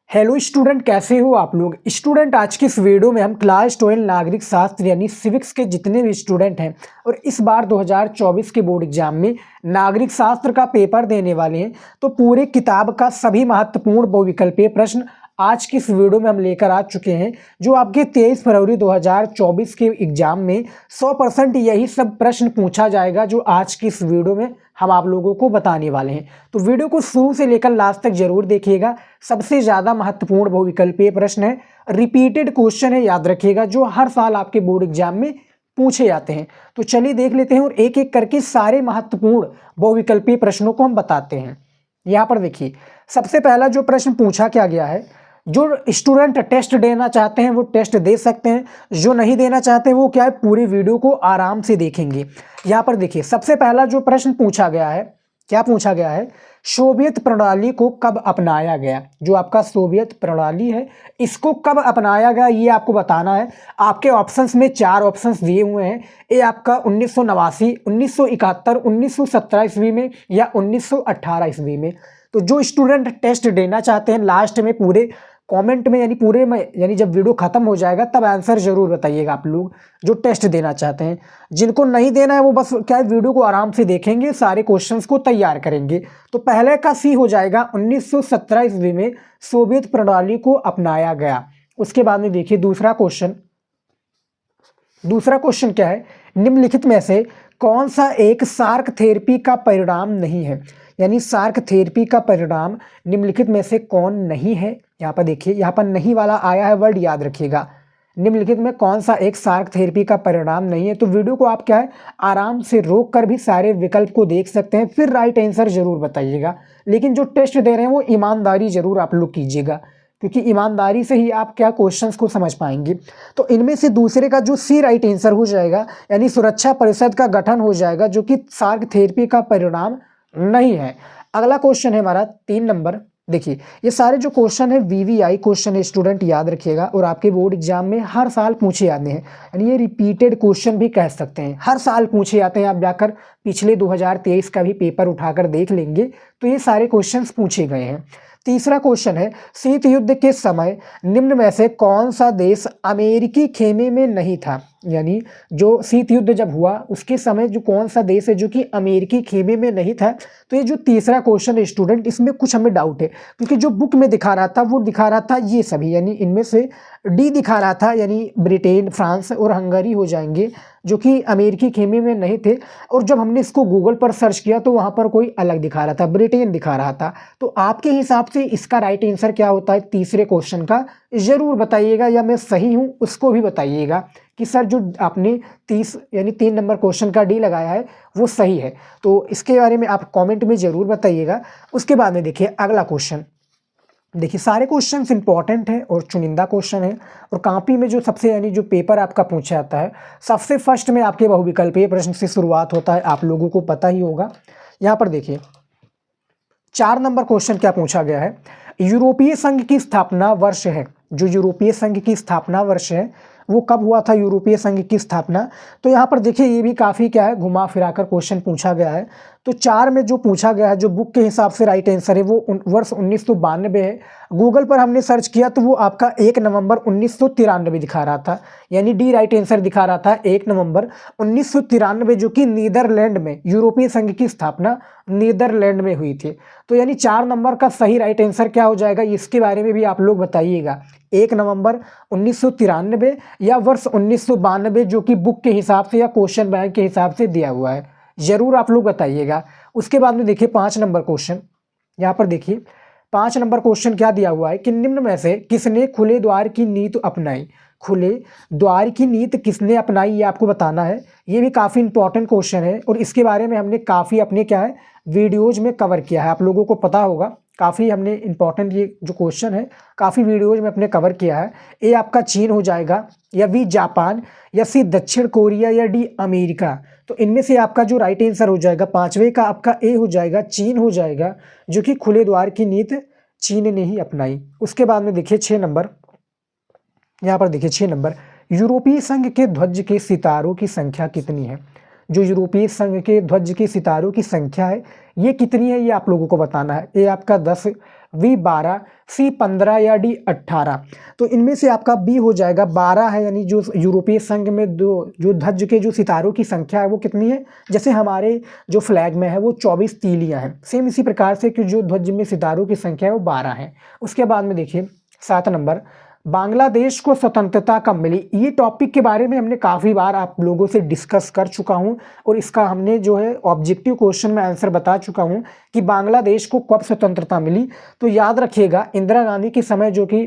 Hello student, कैसे हो आप लोग। स्टूडेंट, आज की इस वीडियो में हम क्लास 12 नागरिक शास्त्र यानी सिविक्स के जितने भी स्टूडेंट हैं और इस बार 2024 के बोर्ड एग्जाम में नागरिक शास्त्र का पेपर देने वाले हैं, तो पूरे किताब का सभी महत्वपूर्ण बहुविकल्पीय प्रश्न आज की इस वीडियो में हम लेकर आ चुके हैं। जो आपके 23 फरवरी 2024 के एग्जाम में 100% यही सब प्रश्न पूछा जाएगा, जो आज की इस वीडियो में हम आप लोगों को बताने वाले हैं। तो वीडियो को शुरू से लेकर लास्ट तक जरूर देखिएगा। सबसे ज़्यादा महत्वपूर्ण बहुविकल्पीय प्रश्न है, रिपीटेड क्वेश्चन है, याद रखिएगा, जो हर साल आपके बोर्ड एग्जाम में पूछे जाते हैं। तो चलिए देख लेते हैं और एक एक करके सारे महत्वपूर्ण बहुविकल्पीय प्रश्नों को हम बताते हैं। यहाँ पर देखिए, सबसे पहला जो प्रश्न पूछा क्या गया है, जो स्टूडेंट टेस्ट देना चाहते हैं वो टेस्ट दे सकते हैं, जो नहीं देना चाहते वो क्या है, पूरी वीडियो को आराम से देखेंगे। यहाँ पर देखिए, सबसे पहला जो प्रश्न पूछा गया है, क्या पूछा गया है, सोवियत प्रणाली को कब अपनाया गया। जो आपका सोवियत प्रणाली है, इसको कब अपनाया गया ये आपको बताना है। आपके ऑप्शंस में 4 ऑप्शंस दिए हुए हैं। ये आपका 1989, 1971, 1917 ईस्वी में या 1918 ईस्वी में। तो जो स्टूडेंट टेस्ट देना चाहते हैं, लास्ट में पूरे कमेंट में यानी पूरे में यानी जब वीडियो खत्म हो जाएगा तब आंसर जरूर बताइएगा आप लोग जो टेस्ट देना चाहते हैं। जिनको नहीं देना है वो बस क्या है, वीडियो को आराम से देखेंगे, सारे क्वेश्चंस को तैयार करेंगे। तो पहले का सी हो जाएगा, 1917 ईस्वी में सोवियत प्रणाली को अपनाया गया। उसके बाद में देखिए दूसरा क्वेश्चन क्या है, निम्नलिखित में से कौन सा एक सार्क थेरेपी का परिणाम नहीं है। यानी सार्क थेरेपी का परिणाम निम्नलिखित में से कौन नहीं है। यहाँ पर देखिए, यहाँ पर नहीं वाला आया है वर्ड, याद रखिएगा। निम्नलिखित में कौन सा एक सार्क थेरेपी का परिणाम नहीं है। तो वीडियो को आप क्या है, आराम से रोक कर भी सारे विकल्प को देख सकते हैं, फिर राइट आंसर जरूर बताइएगा। लेकिन जो टेस्ट दे रहे हैं वो ईमानदारी जरूर आप लोग कीजिएगा, क्योंकि ईमानदारी से ही आप क्या क्वेश्चंस को समझ पाएंगे। तो इनमें से दूसरे का जो सी राइट आंसर हो जाएगा, यानी सुरक्षा परिषद का गठन हो जाएगा, जो कि सार्क थेरेपी का परिणाम नहीं है। अगला क्वेश्चन है हमारा 3 नंबर। देखिए, ये सारे जो क्वेश्चन है वीवीआई क्वेश्चन है, स्टूडेंट याद रखिएगा, और आपके बोर्ड एग्जाम में हर साल पूछे जाते हैं। यानी ये रिपीटेड क्वेश्चन भी कह सकते हैं, हर साल पूछे जाते हैं। आप जाकर पिछले 2023 का भी पेपर उठाकर देख लेंगे तो ये सारे क्वेश्चंस पूछे गए हैं। तीसरा क्वेश्चन है, शीत युद्ध के समय निम्न में से कौन सा देश अमेरिकी खेमे में नहीं था। यानी जो शीत युद्ध जब हुआ उसके समय जो कौन सा देश है जो कि अमेरिकी खेमे में नहीं था। तो ये जो तीसरा क्वेश्चन है स्टूडेंट, इसमें कुछ हमें डाउट है, क्योंकि जो बुक में दिखा रहा था वो दिखा रहा था ये सभी, यानी इनमें से डी दिखा रहा था, यानी ब्रिटेन, फ्रांस और हंगरी हो जाएंगे जो कि अमेरिकी खेमे में नहीं थे। और जब हमने इसको गूगल पर सर्च किया तो वहाँ पर कोई अलग दिखा रहा था, ब्रिटेन दिखा रहा था। तो आपके हिसाब से इसका राइट आंसर क्या होता है तीसरे क्वेश्चन का, ज़रूर बताइएगा, या मैं सही हूँ उसको भी बताइएगा कि सर जो आपने 30 यानी 3 नंबर क्वेश्चन का डी लगाया है वो सही है। तो इसके बारे में आप कमेंट में ज़रूर बताइएगा। उसके बाद में देखिए अगला क्वेश्चन। देखिए, सारे क्वेश्चंस इंपॉर्टेंट हैं और चुनिंदा क्वेश्चन है, और कॉपी में जो सबसे यानी जो पेपर आपका पूछा जाता है, सबसे फर्स्ट में आपके बहुविकल्पीय प्रश्न से शुरुआत होता है, आप लोगों को पता ही होगा। यहाँ पर देखिए 4 नंबर क्वेश्चन क्या पूछा गया है, यूरोपीय संघ की स्थापना वर्ष है। जो यूरोपीय संघ की स्थापना वर्ष है वो कब हुआ था, यूरोपीय संघ की स्थापना। तो यहाँ पर देखिए ये भी काफ़ी क्या है, घुमा फिरा कर क्वेश्चन पूछा गया है। तो 4 में जो पूछा गया है, जो बुक के हिसाब से राइट आंसर है वो वर्ष 1992 है। गूगल पर हमने सर्च किया तो वो आपका 1 नवंबर 1993 दिखा रहा था, यानी डी राइट आंसर दिखा रहा था 1 नवंबर 1993, जो कि नीदरलैंड में यूरोपीय संघ की स्थापना नीदरलैंड में हुई थी। तो यानी 4 नंबर का सही राइट आंसर क्या हो जाएगा, इसके बारे में भी आप लोग बताइएगा। 1 नवंबर 1993 या वर्ष 1992, जो कि बुक के हिसाब से या क्वेश्चन बैंक के हिसाब से दिया हुआ है, जरूर आप लोग बताइएगा। उसके बाद में देखिए 5 नंबर क्वेश्चन। यहाँ पर देखिए 5 नंबर क्वेश्चन क्या दिया हुआ है कि निम्न में से किसने खुले द्वार की नीति अपनाई। खुले द्वार की नीति किसने अपनाई ये आपको बताना है। ये भी काफ़ी इंपॉर्टेंट क्वेश्चन है और इसके बारे में हमने काफ़ी अपने क्या है वीडियोज़ में कवर किया है, आप लोगों को पता होगा। काफ़ी हमने इंपॉर्टेंट ये जो क्वेश्चन है काफ़ी वीडियोज़ में अपने कवर किया है। ए आपका चीन हो जाएगा, या बी जापान, या सी दक्षिण कोरिया, या डी अमेरिका। तो इनमें से आपका जो राइट आंसर हो जाएगा 5वें का आपका ए हो जाएगा, चीन हो जाएगा, जो कि खुले द्वार की नीति चीन ने ही अपनाई। उसके बाद में देखिए 6 नंबर। यहाँ पर देखिए 6 नंबर, यूरोपीय संघ के ध्वज के सितारों की संख्या कितनी है। जो यूरोपीय संघ के ध्वज के सितारों की संख्या है ये कितनी है, ये आप लोगों को बताना है। ए आपका 10, बी 12, सी 15 या डी 18। तो इनमें से आपका बी हो जाएगा 12 है, यानी जो यूरोपीय संघ में जो ध्वज के जो सितारों की संख्या है वो कितनी है, जैसे हमारे जो फ्लैग में है वो 24 तीलियां हैं, सेम इसी प्रकार से कि जो ध्वज में सितारों की संख्या है वो 12 है। उसके बाद में देखिए 7 नंबर, बांग्लादेश को स्वतंत्रता कब मिली। ये टॉपिक के बारे में हमने काफ़ी बार आप लोगों से डिस्कस कर चुका हूं और इसका हमने जो है ऑब्जेक्टिव क्वेश्चन में आंसर बता चुका हूं कि बांग्लादेश को कब स्वतंत्रता मिली। तो याद रखिएगा इंदिरा गांधी के समय जो कि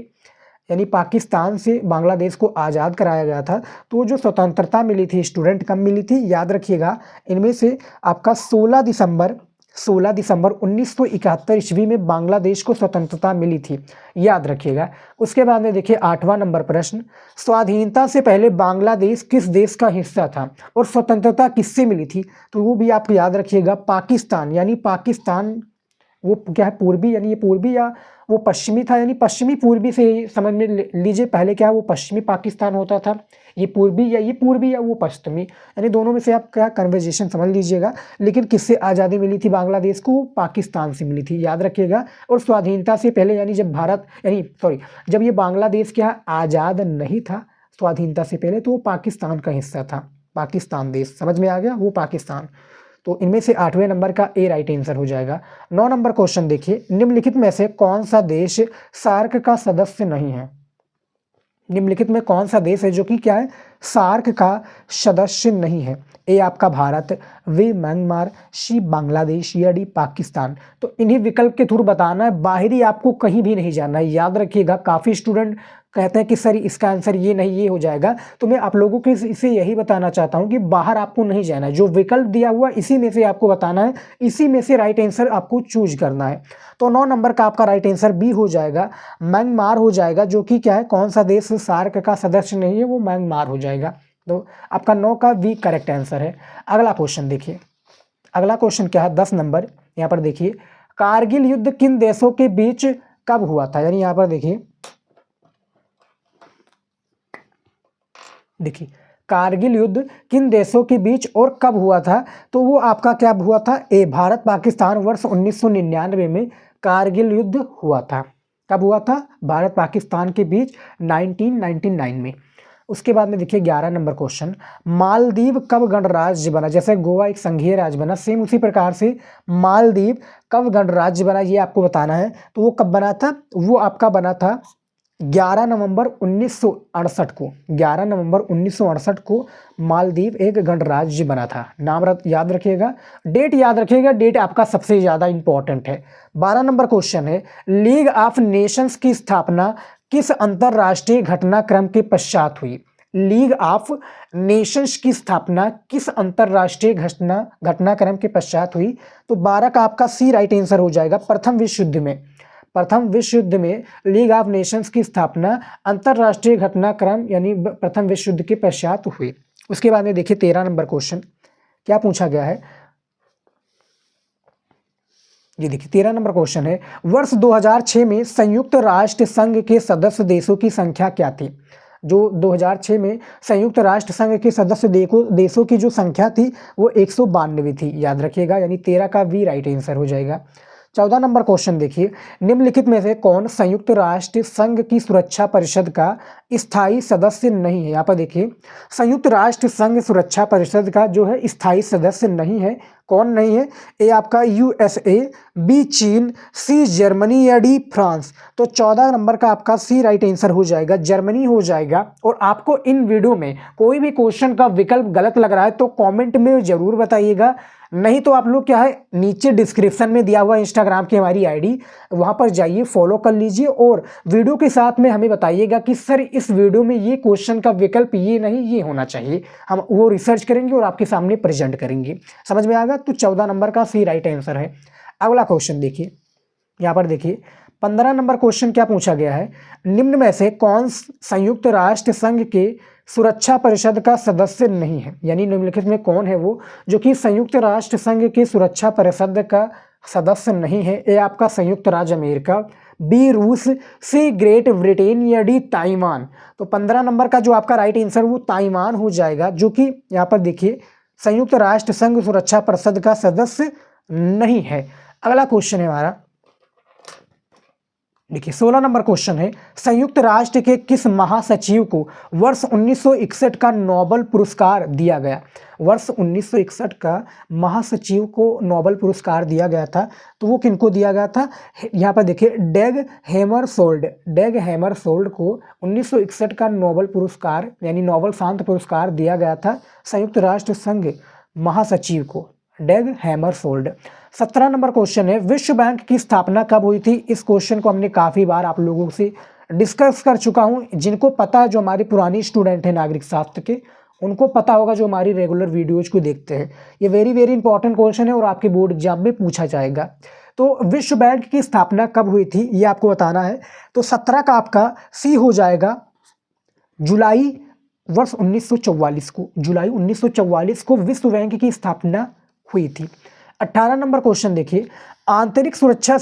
यानी पाकिस्तान से बांग्लादेश को आज़ाद कराया गया था, तो जो स्वतंत्रता मिली थी स्टूडेंट कब मिली थी, याद रखिएगा इनमें से आपका 16 दिसंबर 1971 ईस्वी में बांग्लादेश को स्वतंत्रता मिली थी, याद रखिएगा। उसके बाद में देखिए 8वां नंबर प्रश्न, स्वाधीनता से पहले बांग्लादेश किस देश का हिस्सा था और स्वतंत्रता किससे मिली थी, तो वो भी आप याद रखिएगा पाकिस्तान, यानी पाकिस्तान वो क्या है पूर्वी, यानी ये पूर्वी या वो पश्चिमी था, यानी पश्चिमी पूर्वी से समझ में लीजिए। पहले क्या वो पश्चिमी पाकिस्तान होता था, ये पूर्वी या वो पश्चिमी, यानी दोनों में से आप क्या कन्वर्जेशन समझ लीजिएगा। लेकिन किससे आज़ादी मिली थी बांग्लादेश को, पाकिस्तान से मिली थी, याद रखिएगा। और स्वाधीनता से पहले यानी जब ये बांग्लादेश क्या आज़ाद नहीं था स्वाधीनता से पहले, तो वो पाकिस्तान का हिस्सा था, पाकिस्तान देश, समझ में आ गया, वो पाकिस्तान। तो इनमें से 8वें नंबर का ए राइट आंसर हो जाएगा। 9 नंबर क्वेश्चन देखिए, निम्नलिखित में से कौन सा देश सार्क का सदस्य नहीं है। निम्नलिखित में कौन सा देश है जो कि क्या है सार्क का सदस्य नहीं है। ए आपका भारत, बी म्यांमार, सी बांग्लादेश या डी पाकिस्तान। तो इन्हीं विकल्प के थ्रू बताना है, बाहरी आपको कहीं भी नहीं जाना है, याद रखिएगा। काफ़ी स्टूडेंट कहते हैं कि सर इसका आंसर ये नहीं ये हो जाएगा, तो मैं आप लोगों को इसे यही बताना चाहता हूं कि बाहर आपको नहीं जाना है, जो विकल्प दिया हुआ इसी में से आपको बताना है, इसी में से राइट आंसर आपको चूज करना है। तो 9 नंबर का आपका राइट आंसर बी हो जाएगा, म्यांमार हो जाएगा, जो कि क्या है कौन सा देश सार्क का सदस्य नहीं है, वो म्यांमार हो जाएगा। तो आपका 9 का बी करेक्ट आंसर है। अगला क्वेश्चन देखिए, अगला क्वेश्चन क्या है 10 नंबर, यहाँ पर देखिए, कारगिल युद्ध किन देशों के बीच कब हुआ था। यानी यहाँ पर देखिए कारगिल युद्ध किन देशों के बीच और कब हुआ था, तो वो आपका क्या हुआ था, ए भारत पाकिस्तान वर्ष 1999 में कारगिल युद्ध हुआ था। कब हुआ था, भारत पाकिस्तान के बीच 1999 में। उसके बाद में देखिए 11 नंबर क्वेश्चन, मालदीव कब गणराज्य बना। जैसे गोवा एक संघीय राज्य बना, सेम उसी प्रकार से मालदीव कब गणराज्य बना, ये आपको बताना है। तो वो कब बना था, वो आपका बना था 11 नवंबर 1968 को, 11 नवंबर 1968 को मालदीव एक गणराज्य बना था। नाम याद रखिएगा, डेट याद रखिएगा, डेट आपका सबसे ज़्यादा इंपॉर्टेंट है। 12 नंबर क्वेश्चन है, लीग ऑफ नेशंस की स्थापना किस अंतरराष्ट्रीय घटनाक्रम के पश्चात हुई। लीग ऑफ नेशंस की स्थापना किस अंतरराष्ट्रीय घटनाक्रम के पश्चात हुई। तो 12 का आपका सी राइट आंसर हो जाएगा। प्रथम विश्व युद्ध में लीग ऑफ नेशंस की स्थापना अंतरराष्ट्रीय घटनाक्रम यानी प्रथम विश्व युद्ध के पश्चात हुई। उसके बाद में देखिए 13 नंबर क्वेश्चन क्या पूछा गया है, ये देखिए 13 नंबर क्वेश्चन है, वर्ष 2006 में संयुक्त राष्ट्र संघ के सदस्य देशों की संख्या क्या थी। जो 2006 में संयुक्त राष्ट्र संघ के सदस्य देशों की जो संख्या थी वो 192 थी, याद रखिएगा। यानी 13 का भी राइट आंसर हो जाएगा। 14 नंबर क्वेश्चन देखिए, निम्नलिखित में से कौन संयुक्त राष्ट्र संघ की सुरक्षा परिषद का स्थायी सदस्य नहीं है। यहाँ पर देखिए संयुक्त राष्ट्र संघ सुरक्षा परिषद का जो है स्थायी सदस्य नहीं है, कौन नहीं है। ए आपका यूएसए, बी चीन, सी जर्मनी या डी फ्रांस। तो 14 नंबर का आपका सी राइट आंसर हो जाएगा, जर्मनी हो जाएगा। और आपको इन वीडियो में कोई भी क्वेश्चन का विकल्प गलत लग रहा है तो कमेंट में जरूर बताइएगा, नहीं तो आप लोग क्या है नीचे डिस्क्रिप्शन में दिया हुआ इंस्टाग्राम की हमारी आईडी, वहां पर जाइए फॉलो कर लीजिए और वीडियो के साथ में हमें बताइएगा कि सर इस वीडियो में ये क्वेश्चन का विकल्प ये नहीं ये होना चाहिए। हम वो रिसर्च करेंगे और आपके सामने प्रेजेंट करेंगे, समझ में आएगा। तो 14 नंबर का सी राइट आंसर है। अगला क्वेश्चन देखिए, यहाँ पर देखिए 15 नंबर क्वेश्चन क्या पूछा गया है, निम्न में से कौन संयुक्त राष्ट्र संघ के सुरक्षा परिषद का सदस्य नहीं है। यानी निम्नलिखित में कौन है वो जो कि संयुक्त राष्ट्र संघ के सुरक्षा परिषद का सदस्य नहीं है। ए आपका संयुक्त राज्य अमेरिका, बी रूस, सी ग्रेट ब्रिटेन या डी ताइवान। तो 15 नंबर का जो आपका राइट आंसर वो ताइवान हो जाएगा, जो कि यहाँ पर देखिए संयुक्त राष्ट्र संघ सुरक्षा परिषद का सदस्य नहीं है। अगला क्वेश्चन है हमारा देखिए 16 नंबर क्वेश्चन है, संयुक्त राष्ट्र के किस महासचिव को वर्ष 1961 का नोबेल पुरस्कार दिया गया? वर्ष 1961 का महासचिव को नोबेल पुरस्कार दिया गया था, तो वो किनको दिया गया था? यहाँ पर देखिए डैग हैमरशोल्ड को 1961 का नोबेल पुरस्कार यानी नोबेल शांति पुरस्कार दिया गया था संयुक्त राष्ट्र संघ महासचिव को, डैग हैमरशोल्ड। 17 नंबर क्वेश्चन है, विश्व बैंक की स्थापना कब हुई थी? इस क्वेश्चन को हमने काफ़ी बार आप लोगों से डिस्कस कर चुका हूं। जिनको पता है, जो हमारी पुरानी स्टूडेंट है नागरिक शास्त्र के, उनको पता होगा, जो हमारी रेगुलर वीडियोज को देखते हैं। ये वेरी वेरी इंपॉर्टेंट क्वेश्चन है और आपके बोर्ड एग्जाम में पूछा जाएगा। तो विश्व बैंक की स्थापना कब हुई थी, ये आपको बताना है। तो 17 का आपका सी हो जाएगा, जुलाई वर्ष 1944 को, जुलाई 1944 को विश्व बैंक की स्थापना हुई थी। 18 नंबर क्वेश्चन देखिए, आंतरिक सुरक्षा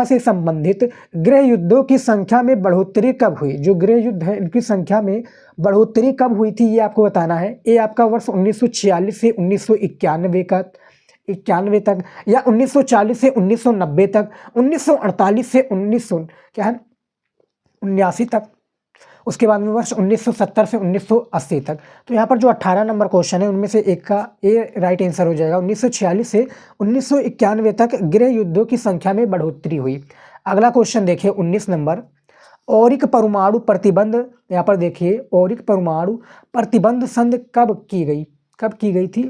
से संबंधित गृह युद्धों की संख्या में बढ़ोतरी कब हुई? जो गृह युद्ध है इनकी संख्या में बढ़ोतरी कब हुई थी, ये आपको बताना है। ये आपका वर्ष 1946 से 1991 तक, या 1940 से 1990 तक, 1948 से 1979 तक, उसके बाद में वर्ष 1970 से 1980 तक। तो यहाँ पर जो 18 नंबर क्वेश्चन है उनमें से एक का ए राइट आंसर हो जाएगा। 1946 से 1991 तक गृह युद्धों की संख्या में बढ़ोतरी हुई। अगला क्वेश्चन देखिए 19 नंबर, औरिक परमाणु प्रतिबंध, यहाँ पर देखिए औरिक परमाणु प्रतिबंध संधि कब की गई थी?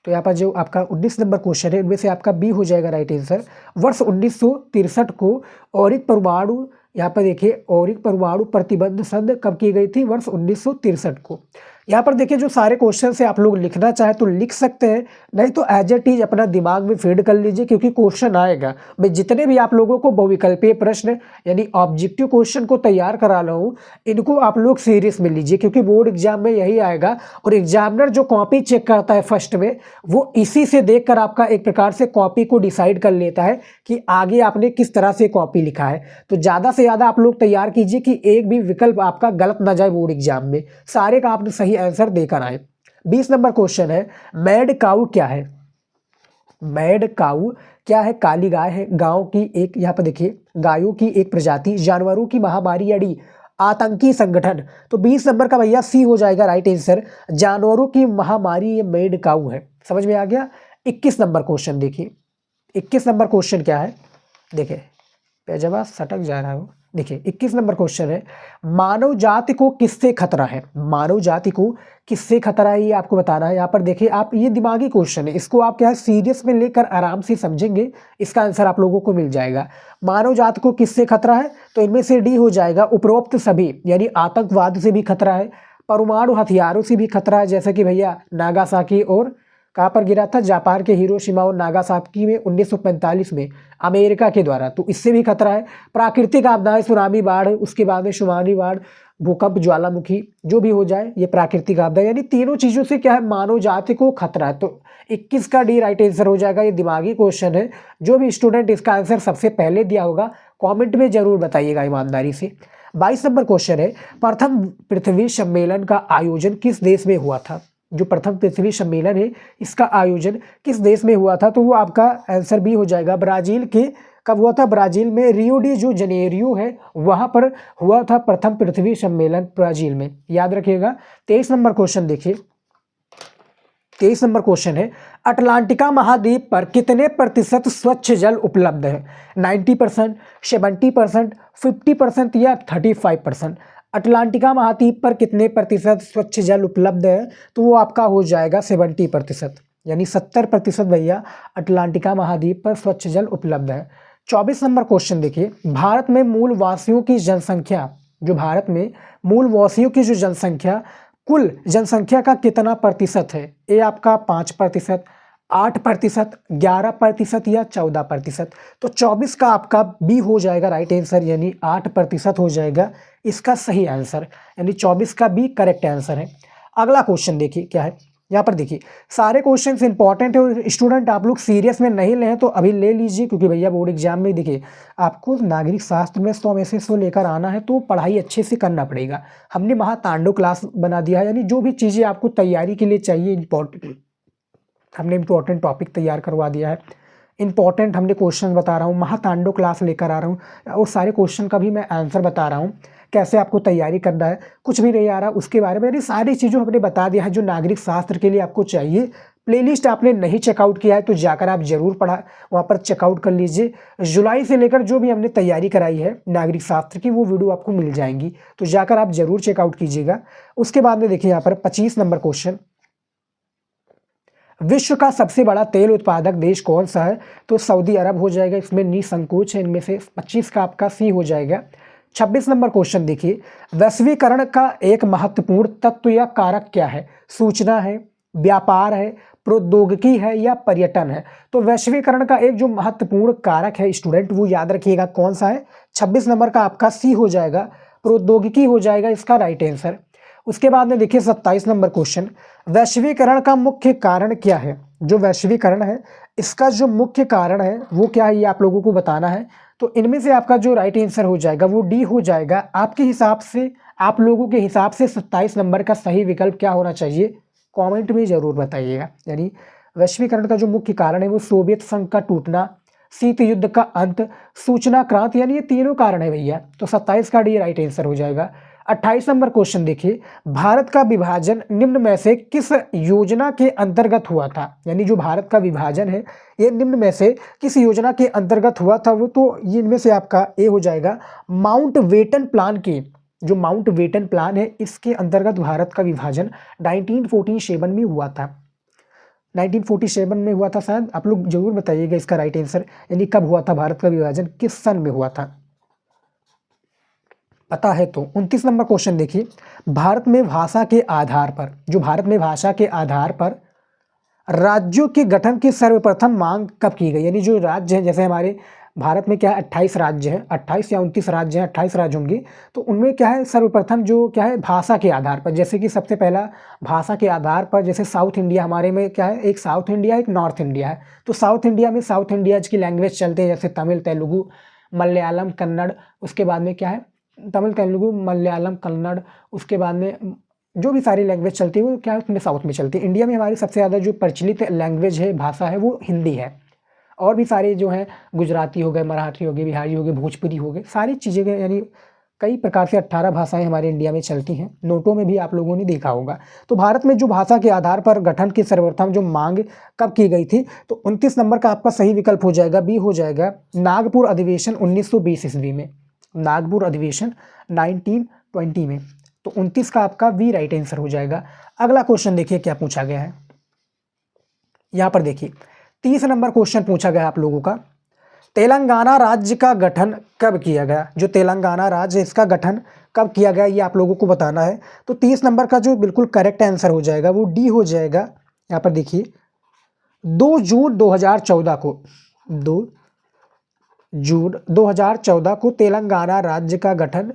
तो यहाँ पर जो आपका 19 नंबर क्वेश्चन है इनमें से आपका बी हो जाएगा राइट आंसर। वर्ष 1963 को औरिक परमाणु, यहाँ पर देखिए औरिक परमाणु प्रतिबंध संधि कब की गई थी? वर्ष 1963 को। यहाँ पर देखिए जो सारे क्वेश्चन से आप लोग लिखना चाहे तो लिख सकते हैं, नहीं तो एज इट इज अपना दिमाग में फीड कर लीजिए, क्योंकि क्वेश्चन आएगा। मैं जितने भी आप लोगों को बहुविकल्पीय प्रश्न यानी ऑब्जेक्टिव क्वेश्चन को तैयार करा रहा हूँ, इनको आप लोग सीरियस में लीजिए, क्योंकि बोर्ड एग्जाम में यही आएगा। और एग्जामिनर जो कॉपी चेक करता है फर्स्ट में, वो इसी से देख कर आपका एक प्रकार से कॉपी को डिसाइड कर लेता है कि आगे आपने किस तरह से कॉपी लिखा है। तो ज़्यादा से ज़्यादा आप लोग तैयार कीजिए कि एक भी विकल्प आपका गलत ना जाए बोर्ड एग्जाम में, सारे का आपने सही आंसर देकर आए। 20 नंबर क्वेश्चन है, मैड काऊ क्या है? मैड काऊ क्या है? काली गाय है, गांव की एक, यहाँ पर देखिए गायों की एक प्रजाति, जानवरों की महामारी यानी आतंकी संगठन। तो 20 नंबर का भैया सी हो जाएगा राइट आंसर, जानवरों की महामारी, ये मैड काऊ है। समझ में आ गया। 21 नंबर क्वेश्चन देखिए, 21 नंबर क्वेश्चन क्या है? देखिए जब सटक जा रहा हो, देखिए 21 नंबर क्वेश्चन है, मानव जाति को किससे खतरा है? मानव जाति को किससे खतरा है, ये आपको बताना है। यहाँ पर देखिए आप, ये दिमागी क्वेश्चन है, इसको आप क्या है सीरियस में लेकर आराम से समझेंगे, इसका आंसर आप लोगों को मिल जाएगा। मानव जाति को किससे खतरा है? तो इनमें से डी हो जाएगा, उपरोक्त सभी, यानी आतंकवाद से भी खतरा है, परमाणु हथियारों से भी खतरा है, जैसे कि भैया नागासाकी और कहाँ पर गिरा था? जापान के हिरोशिमा और नागासाकी में 1945 में अमेरिका के द्वारा, तो इससे भी खतरा है। प्राकृतिक आपदाएं, सुनामी, बाढ़, उसके बाद में सुनामी, बाढ़, भूकंप, ज्वालामुखी, जो भी हो जाए ये प्राकृतिक आपदा, यानी तीनों चीज़ों से क्या है मानव जाति को खतरा है। तो 21 का डी राइट आंसर हो जाएगा। ये दिमागी क्वेश्चन है, जो भी स्टूडेंट इसका आंसर सबसे पहले दिया होगा कॉमेंट में जरूर बताइएगा ईमानदारी से। 22 नंबर क्वेश्चन है, प्रथम पृथ्वी सम्मेलन का आयोजन किस देश में हुआ था? जो प्रथम पृथ्वी सम्मेलन है इसका आयोजन किस देश में हुआ था? तो वो आपका आंसर भी हो जाएगा, ब्राजील के। कब हुआ था? ब्राजील में, रियो डी जो जनेरियो है वहां पर हुआ था प्रथम पृथ्वी सम्मेलन, ब्राजील में, याद रखिएगा। 23 नंबर क्वेश्चन देखिए, 23 नंबर क्वेश्चन है, अटलांटिका महाद्वीप पर कितने प्रतिशत स्वच्छ जल उपलब्ध है? 90%, 70%, 50% या 35%? अटलांटिका महाद्वीप पर कितने प्रतिशत स्वच्छ जल उपलब्ध है? तो वो आपका हो जाएगा 70%, यानी 70% भैया अटलांटिका महाद्वीप पर स्वच्छ जल उपलब्ध है। 24 नंबर क्वेश्चन देखिए, भारत में मूल वासियों की जनसंख्या, जो भारत में मूल वासियों की जो जनसंख्या, कुल जनसंख्या का कितना प्रतिशत है? ए आपका 5%, 8%, 11% या 14%? तो 24 का आपका बी हो जाएगा राइट आंसर, यानी 8% हो जाएगा इसका सही आंसर, यानी 24 का बी करेक्ट आंसर है। अगला क्वेश्चन देखिए क्या है, यहाँ पर देखिए सारे क्वेश्चंस इंपॉर्टेंट है और स्टूडेंट आप लोग सीरियस में नहीं लें तो अभी ले लीजिए, क्योंकि भैया बोर्ड एग्जाम में देखिए आपको नागरिक शास्त्र में 100 में से 100 लेकर आना है, तो पढ़ाई अच्छे से करना पड़ेगा। हमने महातांडव क्लास बना दिया है, यानी जो भी चीज़ें आपको तैयारी के लिए चाहिए इंपॉर्टेंट, हमने इंपॉर्टेंट टॉपिक तैयार करवा दिया है। इंपॉर्टेंट हमने क्वेश्चन बता रहा हूँ, महातांडव क्लास लेकर आ रहा हूँ और सारे क्वेश्चन का भी मैं आंसर बता रहा हूँ, कैसे आपको तैयारी करना है, कुछ भी नहीं आ रहा उसके बारे में, यानी सारी चीज़ों हमने बता दिया है जो नागरिक शास्त्र के लिए आपको चाहिए। प्लेलिस्ट आपने नहीं चेकआउट किया है तो जाकर आप जरूर पढ़ा वहाँ पर चेकआउट कर लीजिए। जुलाई से लेकर जो भी हमने तैयारी कराई है नागरिक शास्त्र की वो वीडियो आपको मिल जाएंगी, तो जाकर आप जरूर चेकआउट कीजिएगा। उसके बाद में देखिए यहाँ पर 25 नंबर क्वेश्चन, विश्व का सबसे बड़ा तेल उत्पादक देश कौन सा है? तो सऊदी अरब हो जाएगा, इसमें निसंकोच है, इनमें से 25 का आपका सी हो जाएगा। 26 नंबर क्वेश्चन देखिए, वैश्वीकरण का एक महत्वपूर्ण तत्व या कारक क्या है? सूचना है, व्यापार है, प्रौद्योगिकी है या पर्यटन है? तो वैश्वीकरण का एक जो महत्वपूर्ण कारक है स्टूडेंट वो याद रखिएगा कौन सा है, 26 नंबर का आपका सी हो जाएगा, प्रौद्योगिकी हो जाएगा इसका राइट आंसर। उसके बाद में देखिए 27 नंबर क्वेश्चन, वैश्वीकरण का मुख्य कारण क्या है? जो वैश्वीकरण है इसका जो मुख्य कारण है वो क्या है ये आप लोगों को बताना है। तो इनमें से आपका जो राइट आंसर हो जाएगा वो डी हो जाएगा। आपके हिसाब से, आप लोगों के हिसाब से 27 नंबर का सही विकल्प क्या होना चाहिए? कमेंट में ज़रूर बताइएगा। यानी वैश्वीकरण का जो मुख्य कारण है वो सोवियत संघ का टूटना, शीत युद्ध का अंत, सूचना क्रांति, यानी ये तीनों कारण है भैया। तो 27 का डी राइट आंसर हो जाएगा। 28 नंबर क्वेश्चन देखिए, भारत का विभाजन निम्न में से किस योजना के अंतर्गत हुआ था? यानी जो भारत का विभाजन है ये निम्न में से किस योजना के अंतर्गत हुआ था? वो तो ये इनमें से आपका ए हो जाएगा, माउंट बेटन प्लान के, जो माउंट बेटन प्लान है इसके अंतर्गत भारत का विभाजन 1947 में हुआ था। 1947 में हुआ था शायद, आप लोग जरूर बताइएगा इसका राइट आंसर, यानी कब हुआ था भारत का विभाजन, किस सन में हुआ था, पता है तो। 29 नंबर क्वेश्चन देखिए, भारत में भाषा के आधार पर, जो भारत में भाषा के आधार पर राज्यों के गठन की सर्वप्रथम मांग कब की गई? यानी जो राज्य हैं, जैसे हमारे भारत में क्या है 28 राज्य हैं, 28 या 29 राज्य हैं, 28 राज्य होंगे, तो उनमें क्या है सर्वप्रथम जो क्या है भाषा के आधार पर, जैसे कि सबसे पहला भाषा के आधार पर, जैसे साउथ इंडिया हमारे में क्या है, एक साउथ इंडिया एक नॉर्थ इंडिया है, तो साउथ इंडिया में साउथ इंडिया की लैंग्वेज चलते हैं जैसे तमिल, तेलुगु, मलयालम, कन्नड़, उसके बाद में क्या है तमिल, तेलुगु, मलयालम, कन्नड़, उसके बाद में जो भी सारी लैंग्वेज चलती है वो क्या है उसमें साउथ में चलती है। इंडिया में हमारी सबसे ज़्यादा जो प्रचलित लैंग्वेज है, भाषा है वो हिंदी है, और भी सारे जो हैं गुजराती हो गए, मराठी हो गए, बिहारी हो गए, भोजपुरी हो गए, सारी चीज़ें के यानी कई प्रकार से 18 भाषाएं हमारे इंडिया में चलती हैं, नोटों में भी आप लोगों ने देखा होगा। तो भारत में जो भाषा के आधार पर गठन की सर्वप्रथम जो मांग कब की गई थी? तो 29 नंबर का आपका सही विकल्प हो जाएगा, बी हो जाएगा, नागपुर अधिवेशन 1920 ईस्वी में, नागपुर अधिवेशन 1920 में। तो 29 का आपका बी राइट आंसर हो जाएगा। अगला क्वेश्चन देखिए क्या पूछा गया है, यहाँ पर देखिए 30 नंबर क्वेश्चन पूछा गया आप लोगों का, तेलंगाना राज्य का गठन कब किया गया? जो तेलंगाना राज्य इसका गठन कब किया गया ये आप लोगों को बताना है। तो 30 नंबर का जो बिल्कुल करेक्ट आंसर हो जाएगा वो डी हो जाएगा। यहाँ पर देखिए 2 जून 2014 को, 2 जून 2014 को तेलंगाना राज्य का गठन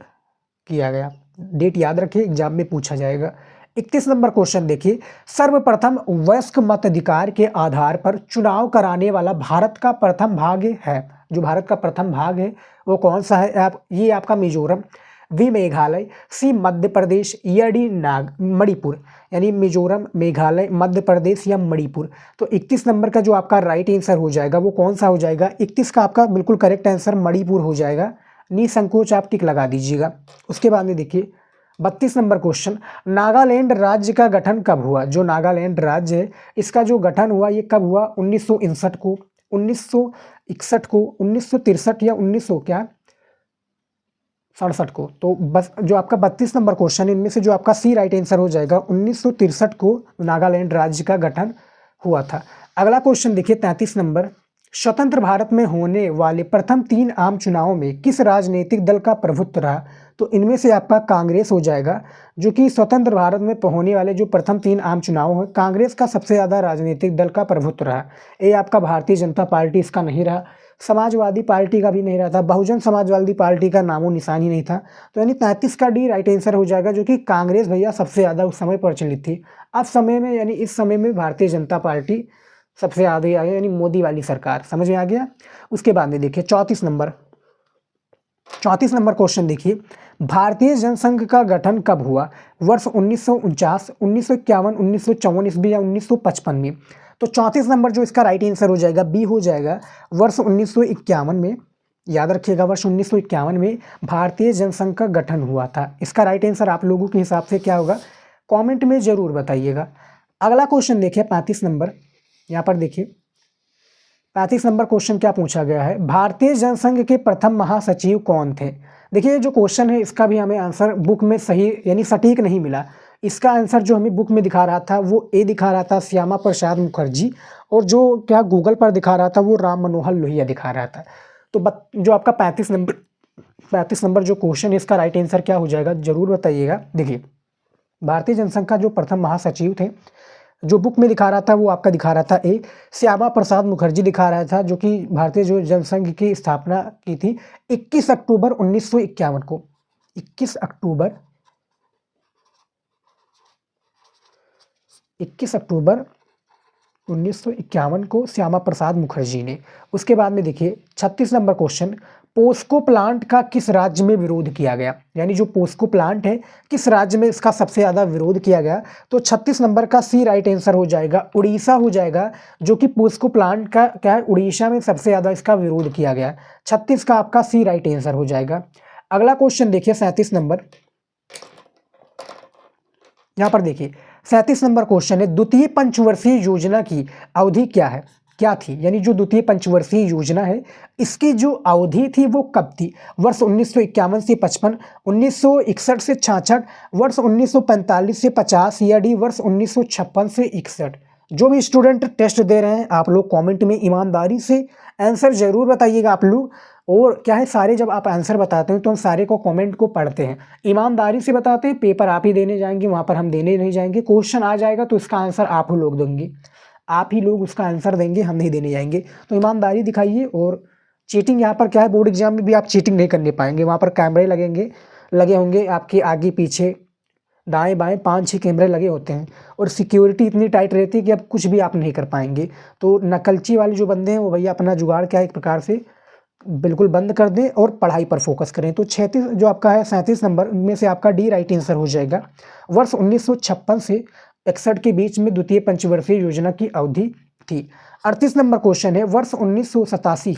किया गया। डेट याद रखिए, एग्जाम में पूछा जाएगा। 31 नंबर क्वेश्चन देखिए, सर्वप्रथम वयस्क मताधिकार के आधार पर चुनाव कराने वाला भारत का प्रथम भाग है, जो भारत का प्रथम भाग है वो कौन सा है? ये आपका मिजोरम, बी मेघालय, सी मध्य प्रदेश या डी मणिपुर, यानी मिजोरम, मेघालय, मध्य प्रदेश या मणिपुर। तो 31 नंबर का जो आपका राइट आंसर हो जाएगा वो कौन सा हो जाएगा? 31 का आपका बिल्कुल करेक्ट आंसर मणिपुर हो जाएगा, निसंकोच आप टिक लगा दीजिएगा। उसके बाद में देखिए 32 नंबर क्वेश्चन, नागालैंड राज्य का गठन कब हुआ? जो नागालैंड राज्य है इसका जो गठन हुआ ये कब हुआ? 1961 को, 1961 को, 1963 या 1967 को। तो बस जो आपका 32 नंबर क्वेश्चन इनमें से जो आपका सी राइट आंसर हो जाएगा, 1963 को नागालैंड राज्य का गठन हुआ था। अगला क्वेश्चन देखिए 33 नंबर, स्वतंत्र भारत में होने वाले प्रथम 3 आम चुनावों में किस राजनीतिक दल का प्रभुत्व रहा? तो इनमें से आपका कांग्रेस हो जाएगा, जो कि स्वतंत्र भारत में होने वाले जो प्रथम 3 आम चुनाव हैं कांग्रेस का सबसे ज़्यादा राजनीतिक दल का प्रभुत्व रहा। ये आपका भारतीय जनता पार्टी इसका नहीं रहा, समाजवादी पार्टी का भी नहीं रहा था, बहुजन समाजवादी पार्टी का नामो निशान ही नहीं था। तो यानी 33 का डी राइट आंसर हो जाएगा, जो कि कांग्रेस भैया सबसे ज़्यादा उस समय प्रचलित थी। अब समय में यानी इस समय में भारतीय जनता पार्टी सबसे आगे आ गया, यानी मोदी वाली सरकार, समझ में आ गया। उसके बाद में देखिए 34 नंबर क्वेश्चन देखिए, भारतीय जनसंघ का गठन कब हुआ? वर्ष 1949, 1951, 1954 ईस्वी या 1955 में। तो 34 नंबर जो इसका राइट आंसर हो जाएगा बी हो जाएगा। वर्ष 1951 में, याद रखिएगा, वर्ष 1951 में भारतीय जनसंघ का गठन हुआ था। इसका राइट आंसर आप लोगों के हिसाब से क्या होगा, कमेंट में ज़रूर बताइएगा। अगला क्वेश्चन देखिए 35 नंबर, यहाँ पर देखिए 35 नंबर क्वेश्चन क्या पूछा गया है, भारतीय जनसंघ के प्रथम महासचिव कौन थे। देखिए जो क्वेश्चन है इसका भी हमें आंसर बुक में सही यानी सटीक नहीं मिला। इसका आंसर जो हमें बुक में दिखा रहा था वो ए दिखा रहा था, श्यामा प्रसाद मुखर्जी, और जो क्या गूगल पर दिखा रहा था वो राम मनोहर लोहिया दिखा रहा था। तो जो आपका 35 नंबर जो क्वेश्चन है इसका राइट आंसर क्या हो जाएगा ज़रूर बताइएगा। देखिए भारतीय जनसंघ का जो प्रथम महासचिव थे, जो बुक में दिखा रहा था वो आपका दिखा रहा था ए श्यामा प्रसाद मुखर्जी दिखा रहा था, जो कि भारतीय जो जनसंघ की स्थापना की थी 21 अक्टूबर 1951 को। 21 अक्टूबर 1951 को श्यामा प्रसाद मुखर्जी ने। उसके बाद में देखिए 36 नंबर क्वेश्चन, पोस्को प्लांट का किस राज्य में विरोध किया गया, यानी जो पोस्को प्लांट है किस राज्य में इसका सबसे ज़्यादा विरोध किया गया। तो 36 नंबर का सी राइट आंसर हो जाएगा, उड़ीसा हो जाएगा, जो कि पोस्को प्लांट का क्या है, उड़ीसा में सबसे ज़्यादा इसका विरोध किया गया। 36 का आपका सी राइट आंसर हो जाएगा। अगला क्वेश्चन देखिए 37 नंबर, यहाँ पर देखिए 37 नंबर क्वेश्चन है, द्वितीय पंचवर्षीय योजना की अवधि क्या थी, यानी जो द्वितीय पंचवर्षीय योजना है इसकी जो अवधि थी वो कब थी। वर्ष 1951 से 55, 1961 से 66, वर्ष 1945 से 50 या डी वर्ष 1956 से 61। जो भी स्टूडेंट टेस्ट दे रहे हैं आप लोग कमेंट में ईमानदारी से आंसर ज़रूर बताइएगा आप लोग। और क्या है, सारे जब आप आंसर बताते हैं तो हम सारे को कमेंट को पढ़ते हैं, ईमानदारी से बताते हैं। पेपर आप ही देने जाएंगे, वहाँ पर हम देने नहीं जाएंगे। क्वेश्चन आ जाएगा तो इसका आंसर आप ही लोग देंगे, आप ही लोग उसका आंसर देंगे, हम नहीं देने जाएंगे। तो ईमानदारी दिखाइए। और चीटिंग यहाँ पर क्या है, बोर्ड एग्जाम में भी आप चीटिंग नहीं करने पाएंगे। वहाँ पर कैमरे लगे होंगे आपके आगे पीछे दाएं बाएं 5-6 कैमरे लगे होते हैं, और सिक्योरिटी इतनी टाइट रहती है कि अब कुछ भी आप नहीं कर पाएंगे। तो नकलची वाले जो बंदे हैं वो भैया अपना जुगाड़ क्या है एक प्रकार से बिल्कुल बंद कर दें और पढ़ाई पर फोकस करें। तो 36 जो आपका है 37 नंबर में से आपका डी राइट आंसर हो जाएगा। वर्ष 1956 से 61 के बीच में द्वितीय पंचवर्षीय योजना की अवधि थी। 38 नंबर क्वेश्चन है, वर्ष 1987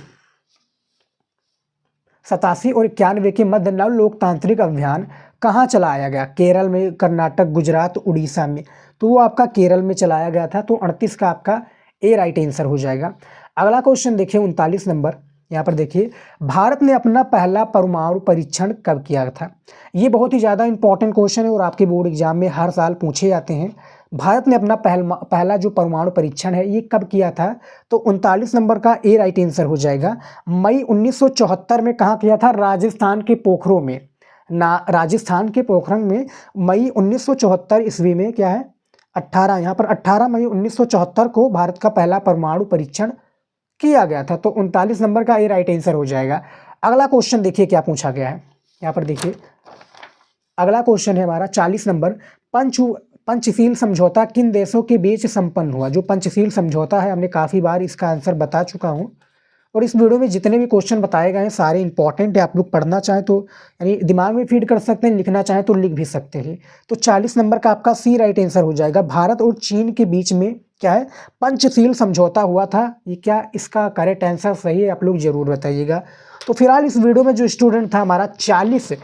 और 91 के मध्य नव लोकतांत्रिक अभियान कहाँ चलाया गया, केरल में, कर्नाटक, गुजरात, उड़ीसा में। तो वो आपका केरल में चलाया गया था। तो 38 का आपका ए राइट आंसर हो जाएगा। अगला क्वेश्चन देखिए 39 नंबर, यहाँ पर देखिए भारत ने अपना पहला परमाणु परीक्षण कब किया था। ये बहुत ही ज़्यादा इंपॉर्टेंट क्वेश्चन है और आपके बोर्ड एग्जाम में हर साल पूछे जाते हैं। भारत ने अपना पहला जो परमाणु परीक्षण है ये कब किया था। तो 39 नंबर का ए राइट आंसर हो जाएगा। मई 1974 में कहाँ किया था, राजस्थान के पोखरण में। राजस्थान के पोखरण में मई 1974 ईस्वी में क्या है 18, यहाँ पर 18 मई 1974 को भारत का पहला परमाणु परीक्षण किया गया था। तो 39 नंबर का ये राइट आंसर हो जाएगा। अगला क्वेश्चन देखिए क्या पूछा गया है, यहाँ पर देखिए अगला क्वेश्चन है हमारा 40 नंबर, पंचशील समझौता किन देशों के बीच संपन्न हुआ। जो पंचशील समझौता है हमने काफ़ी बार इसका आंसर बता चुका हूँ, और इस वीडियो में जितने भी क्वेश्चन बताए गए हैं सारे इंपॉर्टेंट है। आप लोग पढ़ना चाहें तो यानी दिमाग में फीड कर सकते हैं, लिखना चाहें तो लिख भी सकते हैं। तो 40 नंबर का आपका सी राइट आंसर हो जाएगा। भारत और चीन के बीच में क्या है, पंचशील समझौता हुआ था। ये क्या इसका करेक्ट आंसर सही है, आप लोग जरूर बताइएगा। तो फिलहाल इस वीडियो में जो स्टूडेंट था हमारा 40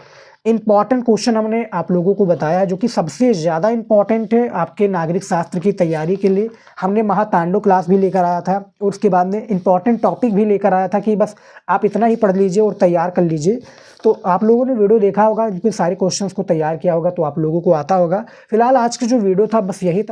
इंपॉर्टेंट क्वेश्चन हमने आप लोगों को बताया, जो कि सबसे ज़्यादा इंपॉर्टेंट है आपके नागरिक शास्त्र की तैयारी के लिए। हमने महातांडव क्लास भी लेकर आया था, और उसके बाद में इंपॉर्टेंट टॉपिक भी लेकर आया था कि बस आप इतना ही पढ़ लीजिए और तैयार कर लीजिए। तो आप लोगों ने वीडियो देखा होगा, जिसमें सारे क्वेश्चंस को तैयार किया होगा, तो आप लोगों को आता होगा। फिलहाल आज का जो वीडियो था बस यही था।